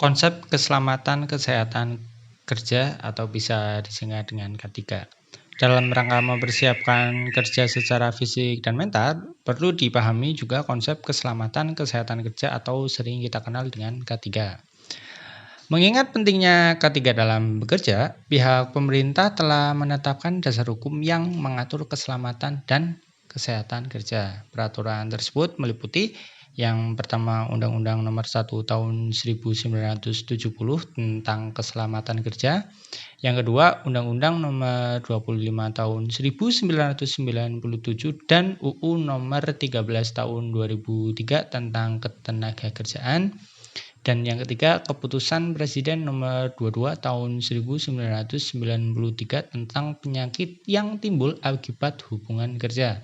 Konsep keselamatan kesehatan kerja atau bisa disingkat dengan K3. Dalam rangka mempersiapkan kerja secara fisik dan mental, perlu dipahami juga konsep keselamatan kesehatan kerja atau sering kita kenal dengan K3. Mengingat pentingnya K3 dalam bekerja, pihak pemerintah telah menetapkan dasar hukum yang mengatur keselamatan dan kesehatan kerja. Peraturan tersebut meliputi yang pertama Undang-Undang Nomor 1 Tahun 1970 tentang Keselamatan Kerja. Yang kedua Undang-Undang Nomor 25 Tahun 1997 dan UU Nomor 13 Tahun 2003 tentang Ketenagakerjaan. Dan yang ketiga, Keputusan Presiden Nomor 22 Tahun 1993 tentang penyakit yang timbul akibat hubungan kerja.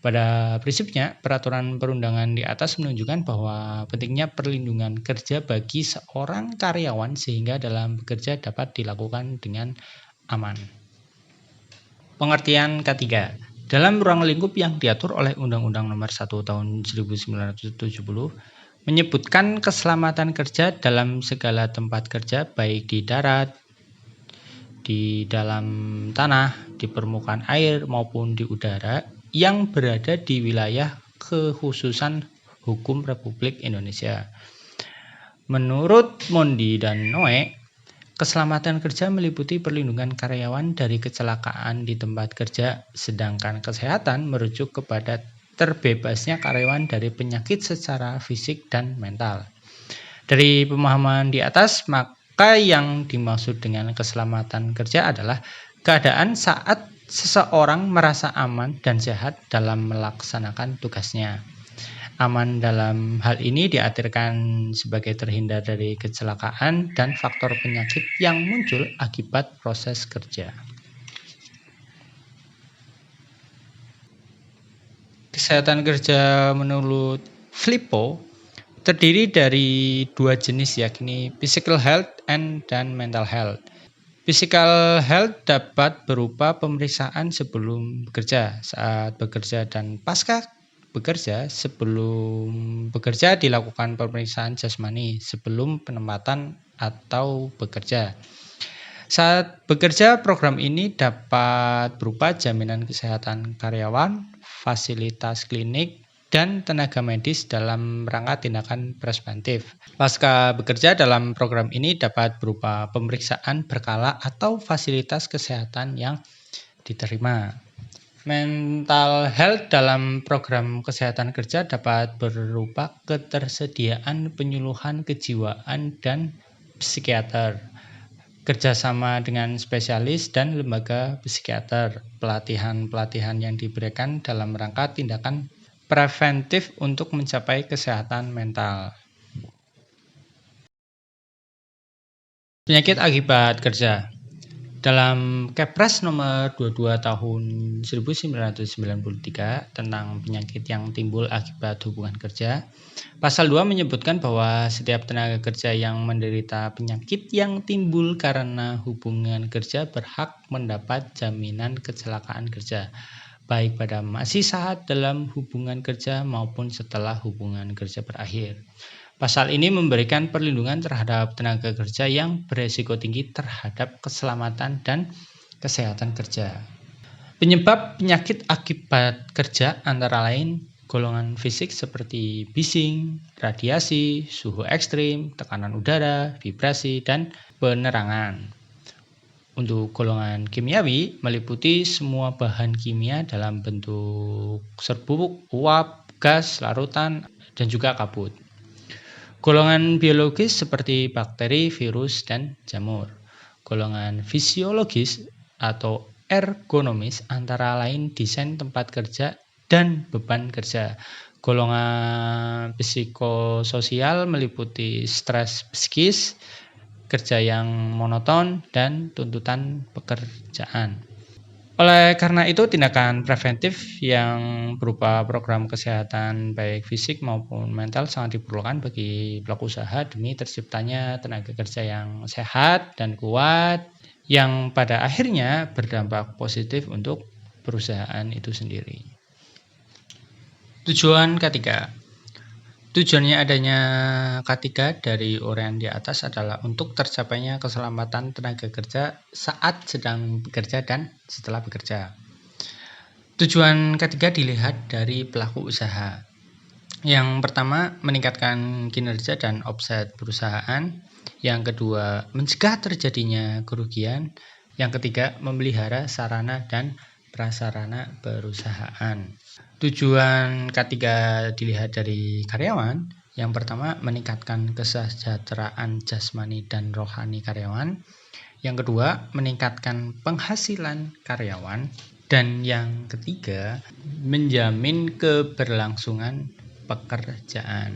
Pada prinsipnya, peraturan perundangan di atas menunjukkan bahwa pentingnya perlindungan kerja bagi seorang karyawan sehingga dalam bekerja dapat dilakukan dengan aman. Pengertian K3. Dalam ruang lingkup yang diatur oleh Undang-Undang Nomor 1 Tahun 1970, menyebutkan keselamatan kerja dalam segala tempat kerja baik di darat, di dalam tanah, di permukaan air maupun di udara yang berada di wilayah kekhususan hukum Republik Indonesia. Menurut Mondi dan Noe, keselamatan kerja meliputi perlindungan karyawan dari kecelakaan di tempat kerja, sedangkan kesehatan merujuk kepada terbebasnya karyawan dari penyakit secara fisik dan mental. Dari pemahaman di atas, maka yang dimaksud dengan keselamatan kerja adalah keadaan saat seseorang merasa aman dan sehat dalam melaksanakan tugasnya. Aman dalam hal ini diartikan sebagai terhindar dari kecelakaan dan faktor penyakit yang muncul akibat proses kerja. Kesehatan kerja menurut Filippo terdiri dari dua jenis, yakni physical health dan mental health. Physical health dapat berupa pemeriksaan sebelum bekerja, saat bekerja, dan pasca bekerja. Sebelum bekerja dilakukan pemeriksaan jasmani sebelum penempatan atau bekerja. Saat bekerja, program ini dapat berupa jaminan kesehatan karyawan, fasilitas klinik, dan tenaga medis dalam rangka tindakan preventif. Pasca bekerja dalam program ini dapat berupa pemeriksaan berkala atau fasilitas kesehatan yang diterima. Mental health dalam program kesehatan kerja dapat berupa ketersediaan penyuluhan kejiwaan dan psikiater, kerjasama dengan spesialis dan lembaga psikiater, pelatihan-pelatihan yang diberikan dalam rangka tindakan preventif untuk mencapai kesehatan mental. Penyakit akibat kerja. Dalam Kepres nomor 22 tahun 1993 tentang penyakit yang timbul akibat hubungan kerja, pasal 2 menyebutkan bahwa setiap tenaga kerja yang menderita penyakit yang timbul karena hubungan kerja berhak mendapat jaminan kecelakaan kerja, baik pada masih saat dalam hubungan kerja maupun setelah hubungan kerja berakhir. Pasal ini memberikan perlindungan terhadap tenaga kerja yang beresiko tinggi terhadap keselamatan dan kesehatan kerja. Penyebab penyakit akibat kerja antara lain golongan fisik seperti bising, radiasi, suhu ekstrim, tekanan udara, vibrasi, dan penerangan. Untuk golongan kimiawi meliputi semua bahan kimia dalam bentuk serbuk, uap, gas, larutan, dan juga kabut. Golongan biologis seperti bakteri, virus, dan jamur. Golongan fisiologis atau ergonomis antara lain desain tempat kerja dan beban kerja. Golongan psikososial meliputi stres psikis, kerja yang monoton, dan tuntutan pekerjaan. Oleh karena itu, tindakan preventif yang berupa program kesehatan baik fisik maupun mental sangat diperlukan bagi pelaku usaha demi terciptanya tenaga kerja yang sehat dan kuat yang pada akhirnya berdampak positif untuk perusahaan itu sendiri. Tujuan ketiga, Tujuannya adanya K3 dari uraian di atas adalah untuk tercapainya keselamatan tenaga kerja saat sedang bekerja dan setelah bekerja. Tujuan K3 dilihat dari pelaku usaha. Yang pertama, meningkatkan kinerja dan omset perusahaan. Yang kedua, mencegah terjadinya kerugian. Yang ketiga, memelihara sarana dan prasarana perusahaan. Tujuan ketiga dilihat dari karyawan. Yang pertama, meningkatkan kesejahteraan jasmani dan rohani karyawan. Yang kedua, meningkatkan penghasilan karyawan. Dan yang ketiga, menjamin keberlangsungan pekerjaan.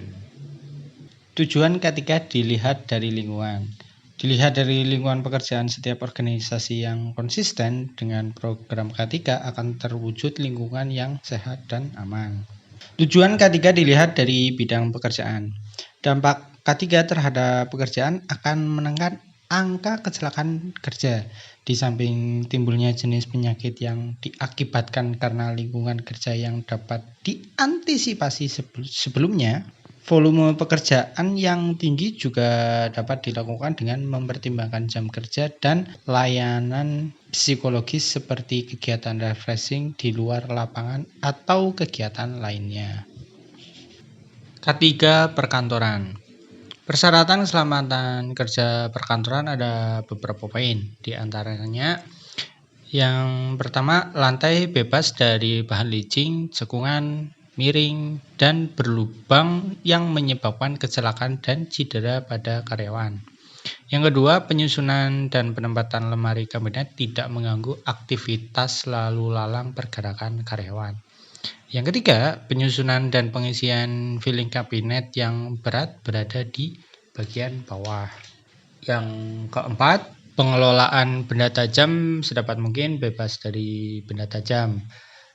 Tujuan ketiga dilihat dari lingkungan. Dilihat dari lingkungan pekerjaan, setiap organisasi yang konsisten dengan program K3 akan terwujud lingkungan yang sehat dan aman. Tujuan K3 dilihat dari bidang pekerjaan. Dampak K3 terhadap pekerjaan akan menekan angka kecelakaan kerja. Di samping timbulnya jenis penyakit yang diakibatkan karena lingkungan kerja yang dapat diantisipasi sebelumnya, volume pekerjaan yang tinggi juga dapat dilakukan dengan mempertimbangkan jam kerja dan layanan psikologis seperti kegiatan refreshing di luar lapangan atau kegiatan lainnya. K3 perkantoran. Persyaratan keselamatan kerja perkantoran ada beberapa poin. Di antaranya, yang pertama, lantai bebas dari bahan licin, cekungan, miring, dan berlubang yang menyebabkan kecelakaan dan cedera pada karyawan. Yang kedua, penyusunan dan penempatan lemari kabinet tidak mengganggu aktivitas lalu lalang pergerakan karyawan. Yang ketiga, penyusunan dan pengisian filling kabinet yang berat berada di bagian bawah. Yang keempat, pengelolaan benda tajam sedapat mungkin bebas dari benda tajam,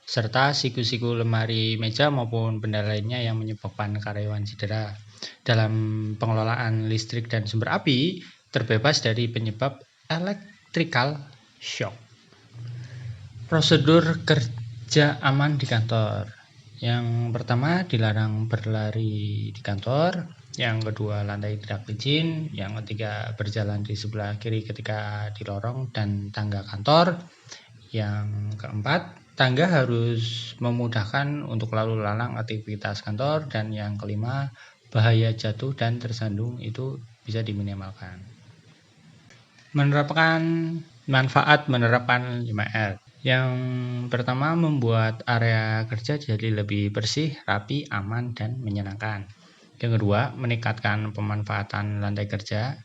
serta siku-siku lemari meja maupun benda lainnya yang menyebabkan karyawan cedera. Dalam pengelolaan listrik dan sumber api, terbebas dari penyebab electrical shock. Prosedur kerja aman di kantor. Yang pertama, dilarang berlari di kantor. Yang kedua, lantai tidak licin. Yang ketiga, berjalan di sebelah kiri ketika di lorong dan tangga kantor. Yang keempat, tangga harus memudahkan untuk lalu lalang aktivitas kantor. Dan yang kelima, bahaya jatuh dan tersandung itu bisa diminimalkan. Manfaat menerapkan 5R. Yang pertama, membuat area kerja jadi lebih bersih, rapi, aman, dan menyenangkan. Yang kedua, meningkatkan pemanfaatan lantai kerja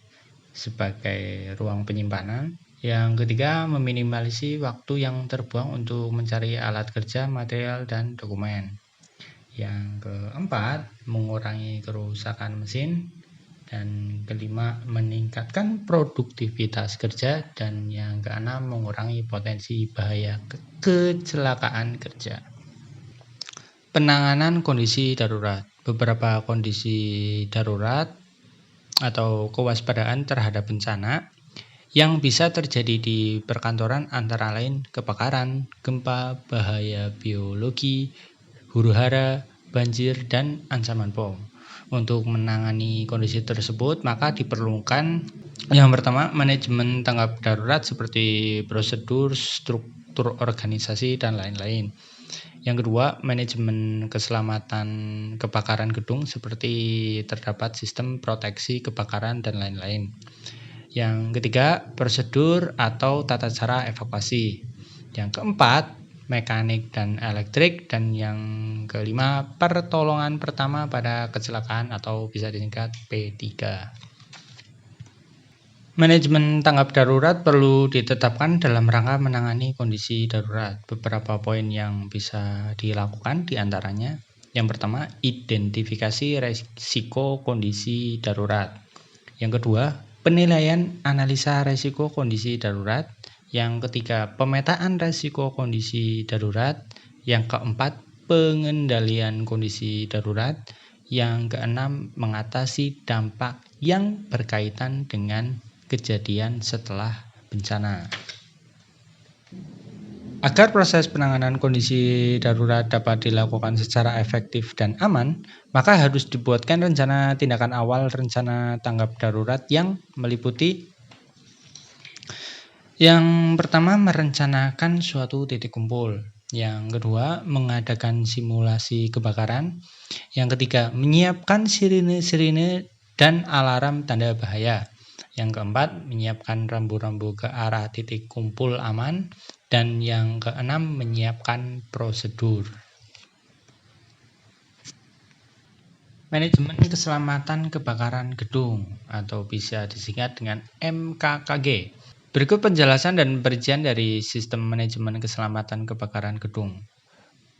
sebagai ruang penyimpanan. Yang ketiga, meminimalisasi waktu yang terbuang untuk mencari alat kerja, material, dan dokumen. Yang keempat, mengurangi kerusakan mesin. Dan kelima, meningkatkan produktivitas kerja. Dan yang keenam, mengurangi potensi bahaya kecelakaan kerja. Penanganan kondisi darurat. Beberapa kondisi darurat atau kewaspadaan terhadap bencana yang bisa terjadi di perkantoran antara lain kebakaran, gempa, bahaya biologi, huru-hara, banjir, dan ancaman bom. Untuk menangani kondisi tersebut, maka diperlukan yang pertama, manajemen tanggap darurat seperti prosedur, struktur organisasi, dan lain-lain. Yang kedua, manajemen keselamatan kebakaran gedung seperti terdapat sistem proteksi kebakaran dan lain-lain. Yang ketiga, prosedur atau tata cara evakuasi. Yang keempat, mekanik dan elektrik. Dan yang kelima, pertolongan pertama pada kecelakaan atau bisa disingkat P3. Manajemen tanggap darurat perlu ditetapkan dalam rangka menangani kondisi darurat. Beberapa poin yang bisa dilakukan diantaranya. Yang pertama, identifikasi resiko kondisi darurat. Yang kedua, penilaian analisa resiko kondisi darurat. Yang ketiga, pemetaan resiko kondisi darurat. Yang keempat, pengendalian kondisi darurat. Yang keenam, mengatasi dampak yang berkaitan dengan kejadian setelah bencana. Agar proses penanganan kondisi darurat dapat dilakukan secara efektif dan aman, maka harus dibuatkan rencana tindakan awal rencana tanggap darurat yang meliputi yang pertama, merencanakan suatu titik kumpul. Yang kedua, mengadakan simulasi kebakaran. Yang ketiga, menyiapkan sirine-sirine dan alarm tanda bahaya. Yang keempat, menyiapkan rambu-rambu ke arah titik kumpul aman. Dan yang keenam, menyiapkan prosedur. Manajemen Keselamatan Kebakaran Gedung atau bisa disingkat dengan MKKG. Berikut penjelasan dan perincian dari Sistem Manajemen Keselamatan Kebakaran Gedung.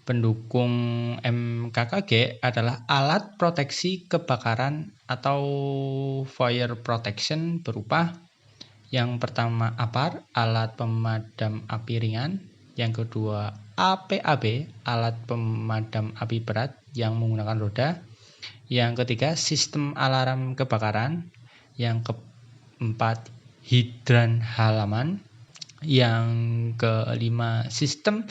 Pendukung MKKG adalah alat proteksi kebakaran atau fire protection berupa yang pertama APAR, alat pemadam api ringan. Yang kedua APAB, alat pemadam api berat yang menggunakan roda. Yang ketiga sistem alarm kebakaran. Yang keempat hidran halaman. Yang kelima sistem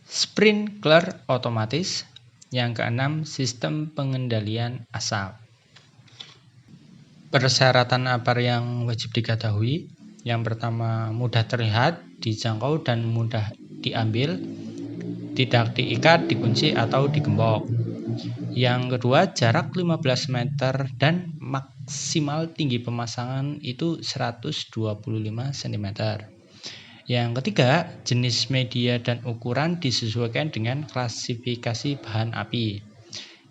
sprinkler otomatis. Yang keenam sistem pengendalian asap. Persyaratan APAR yang wajib diketahui. Yang pertama, mudah terlihat, dijangkau dan mudah diambil, tidak diikat, dikunci atau digembok. Yang kedua, jarak 15 meter dan maksimal tinggi pemasangan itu 125 cm. Yang ketiga, jenis media dan ukuran disesuaikan dengan klasifikasi bahan api.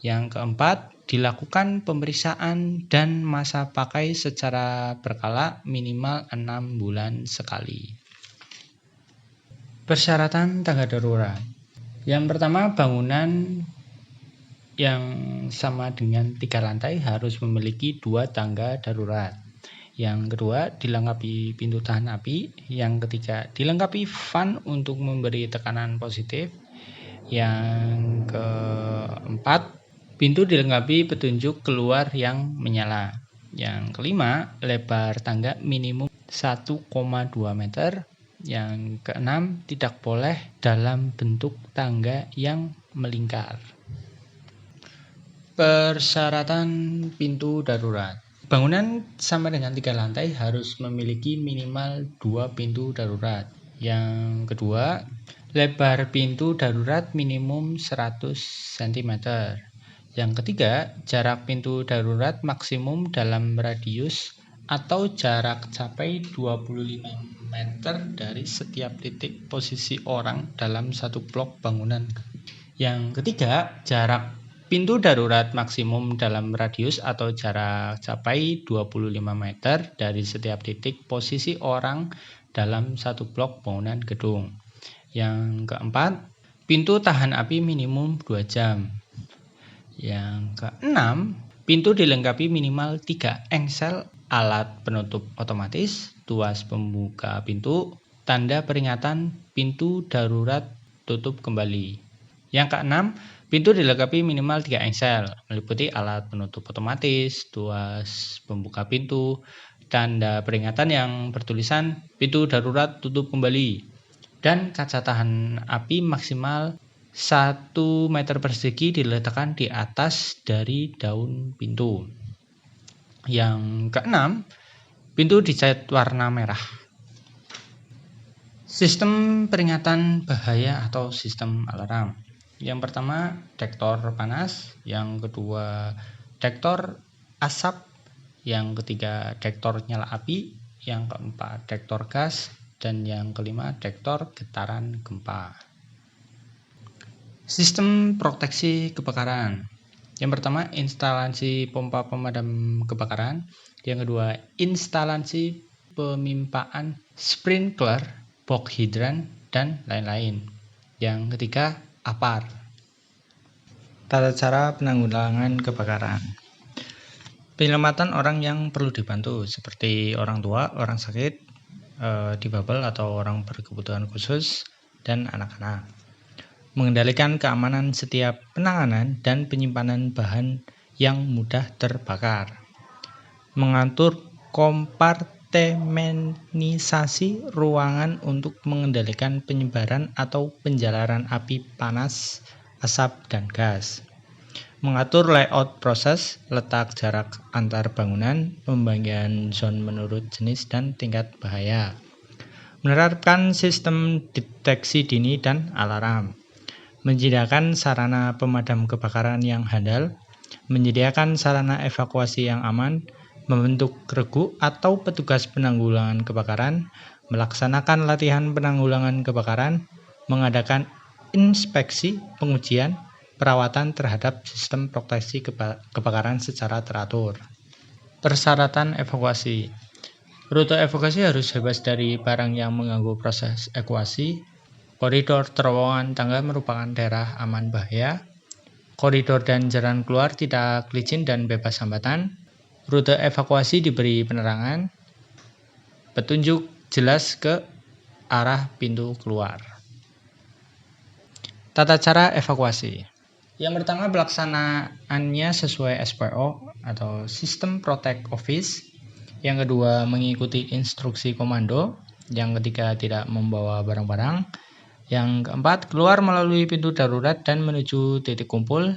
Yang keempat, dilakukan pemeriksaan dan masa pakai secara berkala minimal 6 bulan sekali. Persyaratan tangga darurat. Yang pertama, bangunan yang sama dengan 3 lantai harus memiliki 2 tangga darurat. Yang kedua, dilengkapi pintu tahan api. Yang ketiga, dilengkapi fan untuk memberi tekanan positif. Yang keempat, pintu dilengkapi petunjuk keluar yang menyala. Yang kelima, lebar tangga minimum 1,2 meter. Yang keenam, tidak boleh dalam bentuk tangga yang melingkar. Persyaratan pintu darurat. Bangunan sama dengan 3 lantai harus memiliki minimal 2 pintu darurat. Yang kedua, lebar pintu darurat minimum 100 cm. Yang ketiga, jarak pintu darurat maksimum dalam radius atau jarak capai 25 meter dari setiap titik posisi orang dalam satu blok bangunan. Yang ketiga, jarak pintu darurat maksimum dalam radius atau jarak capai 25 meter dari setiap titik posisi orang dalam satu blok bangunan gedung. Yang keempat, pintu tahan api minimum 2 jam. Yang keenam, pintu dilengkapi minimal 3 engsel alat penutup otomatis, tuas pembuka pintu, tanda peringatan pintu darurat tutup kembali. Yang keenam, pintu dilengkapi minimal 3 engsel, meliputi alat penutup otomatis, tuas pembuka pintu, tanda peringatan yang bertulisan pintu darurat tutup kembali, dan kaca tahan api maksimal 1 meter persegi diletakkan di atas dari daun pintu. Yang keenam, pintu dicat warna merah. Sistem peringatan bahaya atau sistem alarm. Yang pertama, detektor panas. Yang kedua, detektor asap. Yang ketiga, detektor nyala api. Yang keempat, detektor gas. Dan yang kelima, detektor getaran gempa. Sistem proteksi kebakaran. Yang pertama, instalasi pompa pemadam kebakaran. Yang kedua, instalasi pemimpaan sprinkler, box hidran, dan lain-lain. Yang ketiga, APAR. Tata cara penanggulangan kebakaran. Penyelamatan orang yang perlu dibantu seperti orang tua, orang sakit, difabel atau orang berkebutuhan khusus, dan anak-anak. Mengendalikan keamanan setiap penanganan dan penyimpanan bahan yang mudah terbakar. Mengatur mensistemisasi ruangan untuk mengendalikan penyebaran atau penjalaran api panas, asap, dan gas. Mengatur layout proses, letak jarak antar bangunan, pembagian zona menurut jenis dan tingkat bahaya. Menerapkan sistem deteksi dini dan alarm. Menyediakan sarana pemadam kebakaran yang handal, menyediakan sarana evakuasi yang aman, membentuk regu atau petugas penanggulangan kebakaran, melaksanakan latihan penanggulangan kebakaran, mengadakan inspeksi, pengujian, perawatan terhadap sistem proteksi kebakaran secara teratur. Persyaratan evakuasi. Rute evakuasi harus bebas dari barang yang mengganggu proses evakuasi. Koridor terowongan tangga merupakan daerah aman bahaya. Koridor dan jalan keluar tidak licin dan bebas hambatan. Rute evakuasi diberi penerangan, petunjuk jelas ke arah pintu keluar. Tata cara evakuasi. Yang pertama, pelaksanaannya sesuai SPO atau System Protect Office. Yang kedua, mengikuti instruksi komando. Yang ketiga, tidak membawa barang-barang. Yang keempat, keluar melalui pintu darurat dan menuju titik kumpul.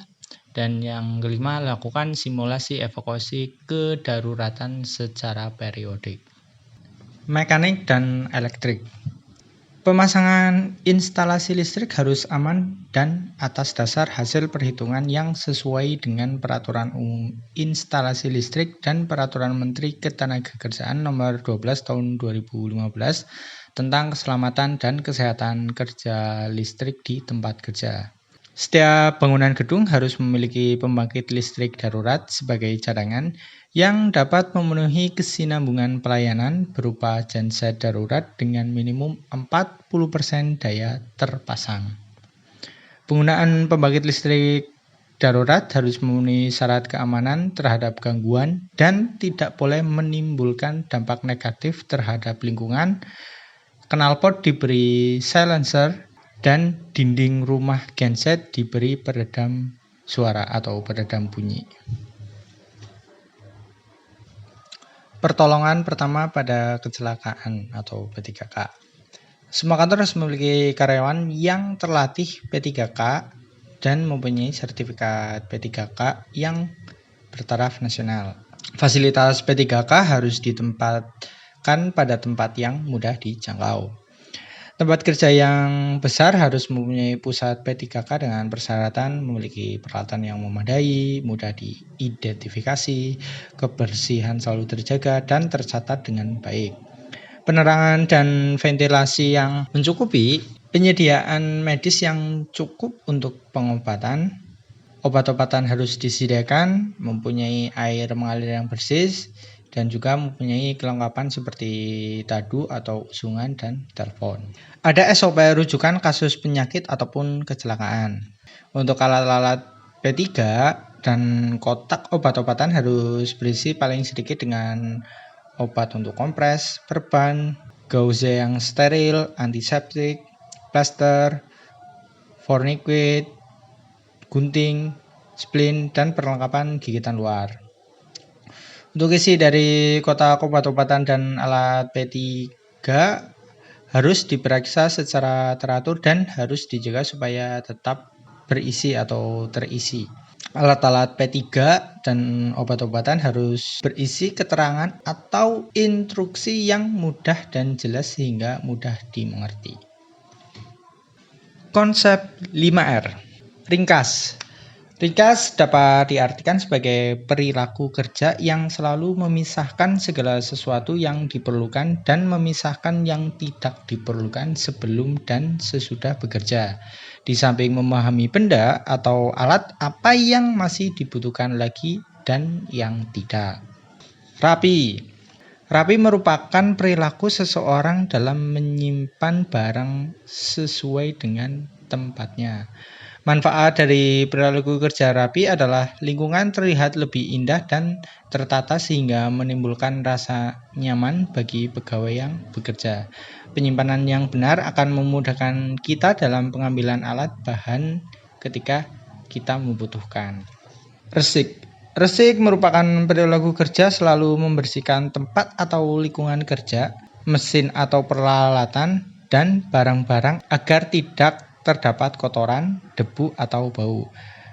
Dan yang kelima, lakukan simulasi evakuasi kedaruratan secara periodik. Mekanik dan elektrik. Pemasangan instalasi listrik harus aman dan atas dasar hasil perhitungan yang sesuai dengan Peraturan Umum Instalasi Listrik dan Peraturan Menteri Ketenagakerjaan Nomor 12 Tahun 2015 tentang keselamatan dan kesehatan kerja listrik di tempat kerja. Setiap bangunan gedung harus memiliki pembangkit listrik darurat sebagai cadangan yang dapat memenuhi kesinambungan pelayanan berupa genset darurat dengan minimum 40% daya terpasang. Penggunaan pembangkit listrik darurat harus memenuhi syarat keamanan terhadap gangguan dan tidak boleh menimbulkan dampak negatif terhadap lingkungan. Knalpot diberi silencer dan dinding rumah genset diberi peredam suara atau peredam bunyi. Pertolongan pertama pada kecelakaan atau P3K. Semua kantor harus memiliki karyawan yang terlatih P3K dan mempunyai sertifikat P3K yang bertaraf nasional. Fasilitas P3K harus ditempatkan pada tempat yang mudah dijangkau. Tempat kerja yang besar harus mempunyai pusat P3K dengan persyaratan memiliki peralatan yang memadai, mudah diidentifikasi, kebersihan selalu terjaga dan tercatat dengan baik. Penerangan dan ventilasi yang mencukupi, penyediaan medis yang cukup untuk pengobatan, obat-obatan harus disediakan, mempunyai air mengalir yang bersih, dan juga mempunyai kelengkapan seperti tadu atau usungan dan telepon. Ada SOP rujukan kasus penyakit ataupun kecelakaan. Untuk alat-alat P3 dan kotak obat-obatan harus berisi paling sedikit dengan obat untuk kompres, perban, gauze yang steril, antiseptik, plaster, tourniquet, gunting, splint, dan perlengkapan gigitan luar. Untuk isi dari kotak obat-obatan dan alat P3 harus diperiksa secara teratur dan harus dijaga supaya tetap berisi atau terisi. Alat-alat P3 dan obat-obatan harus berisi keterangan atau instruksi yang mudah dan jelas sehingga mudah dimengerti. Konsep 5R. Ringkas. Ringkas dapat diartikan sebagai perilaku kerja yang selalu memisahkan segala sesuatu yang diperlukan dan memisahkan yang tidak diperlukan sebelum dan sesudah bekerja. Di samping memahami benda atau alat apa yang masih dibutuhkan lagi dan yang tidak. Rapi. Rapi merupakan perilaku seseorang dalam menyimpan barang sesuai dengan tempatnya. Manfaat dari perilaku kerja rapi adalah lingkungan terlihat lebih indah dan tertata sehingga menimbulkan rasa nyaman bagi pegawai yang bekerja. Penyimpanan yang benar akan memudahkan kita dalam pengambilan alat bahan ketika kita membutuhkan. Resik. Resik merupakan perilaku kerja selalu membersihkan tempat atau lingkungan kerja, mesin atau peralatan, dan barang-barang agar tidak terdapat kotoran, debu, atau bau.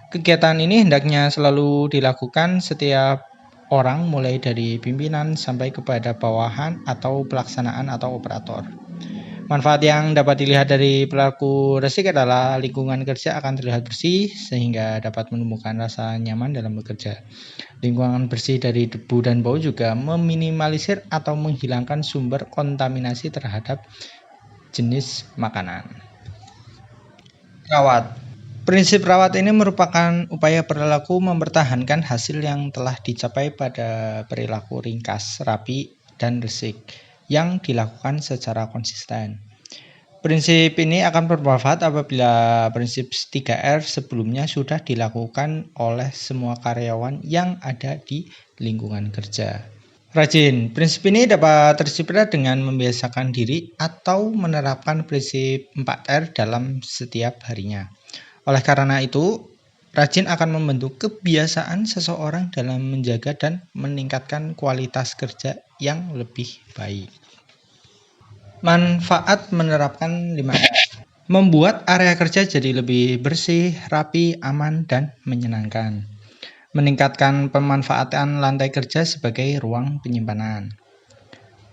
Kegiatan ini hendaknya selalu dilakukan setiap orang mulai dari pimpinan sampai kepada bawahan atau pelaksanaan atau operator. Manfaat yang dapat dilihat dari perilaku resik adalah lingkungan kerja akan terlihat bersih sehingga dapat menemukan rasa nyaman dalam bekerja. Lingkungan bersih dari debu dan bau juga meminimalisir atau menghilangkan sumber kontaminasi terhadap jenis makanan. Rawat. Prinsip rawat ini merupakan upaya perilaku mempertahankan hasil yang telah dicapai pada perilaku ringkas, rapi, dan resik yang dilakukan secara konsisten. Prinsip ini akan bermanfaat apabila prinsip 3R sebelumnya sudah dilakukan oleh semua karyawan yang ada di lingkungan kerja. Rajin. Prinsip ini dapat tercipta dengan membiasakan diri atau menerapkan prinsip 4R dalam setiap harinya. Oleh karena itu, rajin akan membentuk kebiasaan seseorang dalam menjaga dan meningkatkan kualitas kerja yang lebih baik. Manfaat menerapkan 5R. Membuat area kerja jadi lebih bersih, rapi, aman, dan menyenangkan. Meningkatkan pemanfaatan lantai kerja sebagai ruang penyimpanan.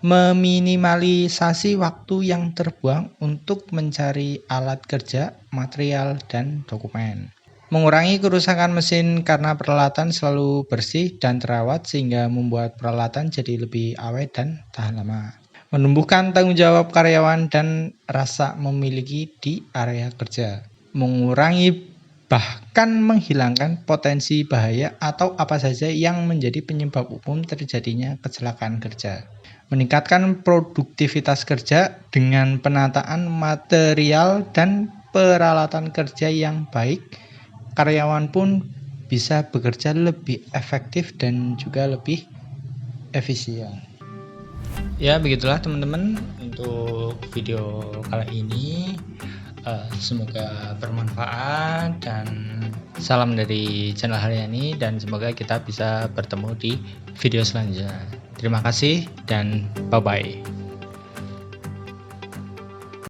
Meminimalisasi waktu yang terbuang untuk mencari alat kerja, material, dan dokumen. Mengurangi kerusakan mesin karena peralatan selalu bersih dan terawat sehingga membuat peralatan jadi lebih awet dan tahan lama. Menumbuhkan tanggung jawab karyawan dan rasa memiliki di area kerja. Mengurangi bahkan menghilangkan potensi bahaya atau apa saja yang menjadi penyebab umum terjadinya kecelakaan kerja. Meningkatkan produktivitas kerja dengan penataan material dan peralatan kerja yang baik. Karyawan pun bisa bekerja lebih efektif dan juga lebih efisien. Ya, begitulah teman-teman untuk video kali ini. Semoga bermanfaat dan salam dari channel Haryani dan semoga kita bisa bertemu di video selanjutnya. Terima kasih dan bye-bye.